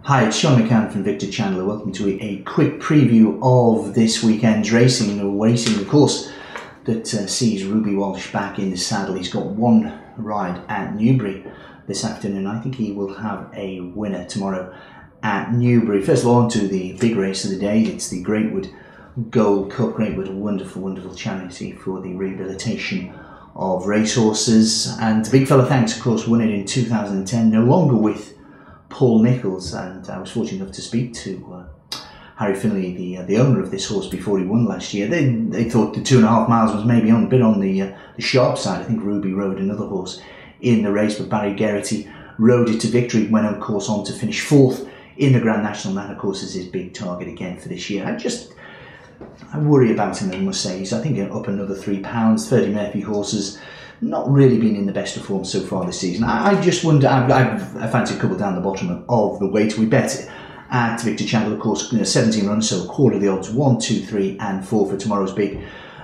Hi, it's Sean McCann from Victor Chandler. Welcome to a quick preview of this weekend's racing. We're waiting, of course, that sees Ruby Walsh back in the saddle. He's got one ride at Newbury this afternoon. I think he will have a winner tomorrow at Newbury. First of all, on to the big race of the day. It's the Greatwood Gold Cup. Greatwood, a wonderful, wonderful charity for the rehabilitation of racehorses. And Big Fella Thanks, of course, won it in 2010, no longer with Paul Nicholls, and I was fortunate enough to speak to Harry Finley, the owner of this horse, before he won last year. They thought the 2.5 miles was maybe a bit on the sharp side. I think Ruby rode another horse in the race, but Barry Geraghty rode it to victory, went of course on to finish 4th in the Grand National. That of course is his big target again for this year. I worry about him, I must say. He's, I think, up another £3. 30 Murphy horses, not really been in the best of form so far this season. I just wonder, I fancy a couple down the bottom of the weight. We bet at Victor Chandler, of course, 17 runs, so a quarter of the odds, 1, 2, 3 and 4 for tomorrow's big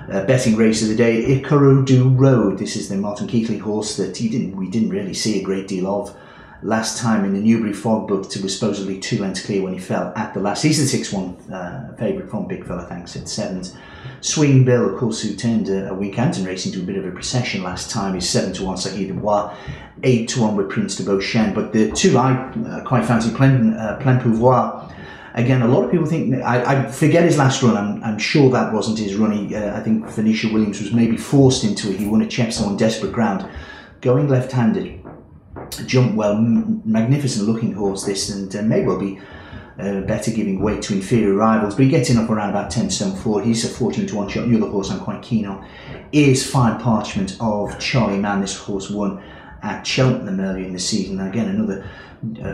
betting race of the day. Ikorodu Road. This is the Martin Keighley horse that we didn't really see a great deal of last time in the Newbury Fog, but was supposedly 2 lengths clear when he fell at the last. He's the 6-1 favourite from Big Fella Thanks at 7s. Swing Bill, of course, who turned a Wincanton race into a bit of a procession last time, is 7-1 Sahih Dubois, 8-1 with Prince de Beauchesne. But the two I quite fancy, Plein Pouvoir. Again, a lot of people think, I forget his last run, I'm sure that wasn't his run. I think Phoenicia Williams was maybe forced into it. He won at Chepstow on desperate ground, going left-handed. Jumped well, magnificent looking horse this, and may well be better giving weight to inferior rivals, but he gets in up around about 10 stone 4. He's a 14-1 shot. The other horse I'm quite keen on is Fine Parchment of Charlie Mann. This horse won at Cheltenham earlier in the season. Again, another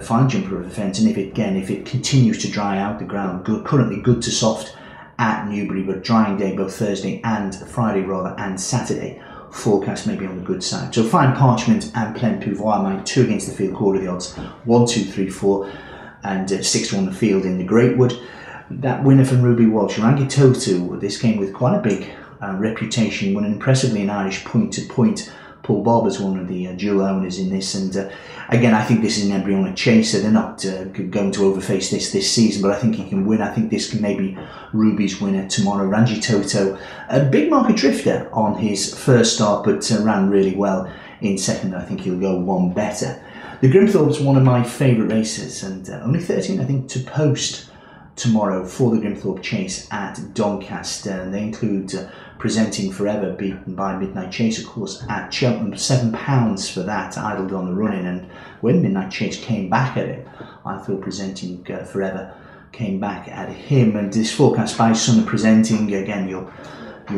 fine jumper of a fence, and if it continues to dry out, the ground currently good to soft at Newbury, but drying day both Thursday and Friday and Saturday. Forecast maybe on the good side. So Fine Parchment and Plein Pouvoir, my 2 against the field, quarter of the odds, 1, 2, 3, 4 and 6-1 the field in the Greatwood. That winner from Ruby Walsh, Rangitoto, this came with quite a big reputation, won impressively in Irish point-to-point. Paul Barber's one of the dual owners in this, and again, I think this is an embryonic chaser. They're not going to overface this season, but I think he can win. I think this can maybe Ruby's winner tomorrow. Rangitoto, a big market drifter on his first start, but ran really well in second. I think he'll go one better. The Grimthorpe's one of my favourite races, and only 13, I think, to post tomorrow for the Grimthorpe Chase at Doncaster. And they include Presenting Forever, beaten by Midnight Chase, of course, at Cheltenham. £7 for that, idled on the running. And when Midnight Chase came back at it, I thought Presenting Forever came back at him. And this forecast by Son of Presenting, again, you'll be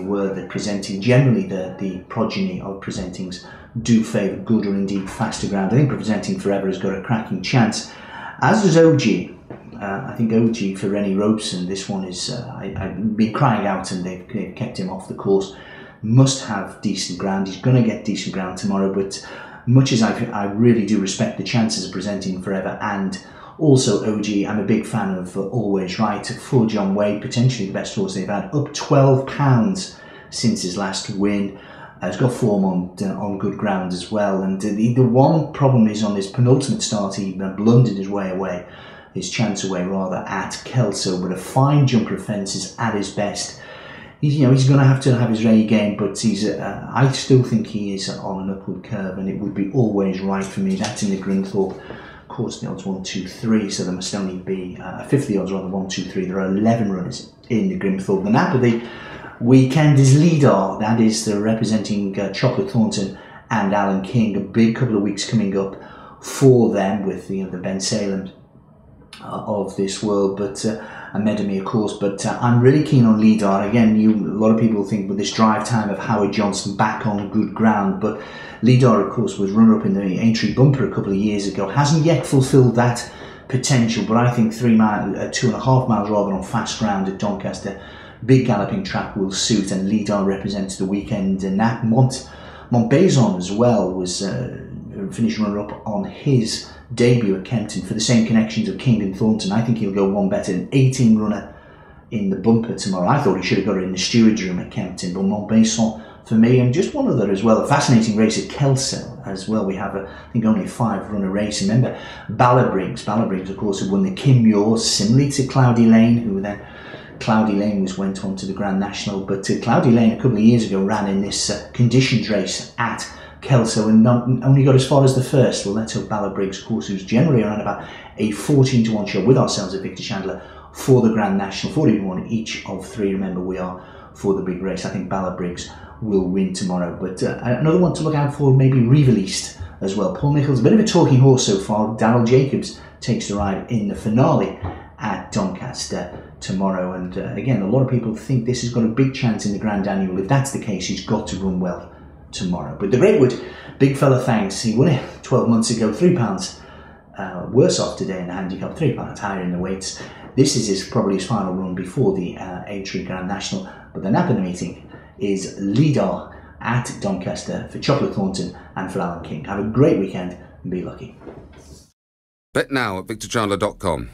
aware that Presenting, generally the progeny of Presentings do favour good or indeed faster ground. I think Presenting Forever has got a cracking chance, as does OG. I think OG for Rennie Robeson, this one is, I've been crying out and they've kept him off the course. Must have decent ground. He's going to get decent ground tomorrow, but much as I really do respect the chances of Presenting Forever and also OG, I'm a big fan of Always Right for John Wade, potentially the best horse they've had, up £12 since his last win. He's got form on good ground as well, and the one problem is on his penultimate start, he blundered his chance away at Kelso, but a fine jumper of fences at his best. He's going to have his A game, but I still think he is on an upward curve, and it would be Always Right for me. That's in the Grimthorpe. Of course, the odds 1, 2, 3, so there must only be a fifth of the odds, rather 1, 2, 3. There are 11 runners in the Grimthorpe. The nap of the weekend is Leadar. That is the representing Chocolate Thornton and Alan King. A big couple of weeks coming up for them with the Ben Salem of this world, but and Medemy, of course. But I'm really keen on Leadar. Again, a lot of people think with this drive time of Howard Johnson back on good ground, but Leadar, of course, was runner-up in the Aintree Bumper a couple of years ago. Hasn't yet fulfilled that potential, but I think 2.5 miles rather on fast ground at Doncaster, big galloping track will suit, and Leadar represents the weekend. And that Montbaison as well was finished runner-up on his debut at Kempton for the same connections of King and Thornton. I think he'll go one better. An 18 runner in the Bumper tomorrow. I thought he should have got it in the steward's room at Kempton, but Montbaison for me, and just one other as well, a fascinating race at Kelso. as well. We have, I think, only a 5-runner race. Remember, Ballard-Briggs, of course, who won the Kinmure, similarly to Cloudy Lane, who then, Cloudy Lane went on to the Grand National, but Cloudy Lane a couple of years ago ran in this conditions race at Kelso and only got as far as the first. Well, let's hope Ballard-Briggs, of course, who's generally around about a 14-1 shot with ourselves at Victor Chandler for the Grand National, 40-1 each of 3. Remember, we are for the big race. I think Ballard-Briggs will win tomorrow. But another one to look out for, maybe Re-Released as well. Paul Michels, a bit of a talking horse so far. Darryl Jacobs takes the ride in the finale at Doncaster tomorrow. And again, a lot of people think this has got a big chance in the Grand Annual. If that's the case, he's got to run well tomorrow. But the Greatwood, big fella, thanks. He won it 12 months ago, £3 worse off today in the handicap, £3 higher in the weights. This is probably his final run before the A3 Grand National. But the nap of the meeting is Lidar at Doncaster for Chocolate Thornton and for Alan King. Have a great weekend and be lucky. Bet now at victorchandler.com.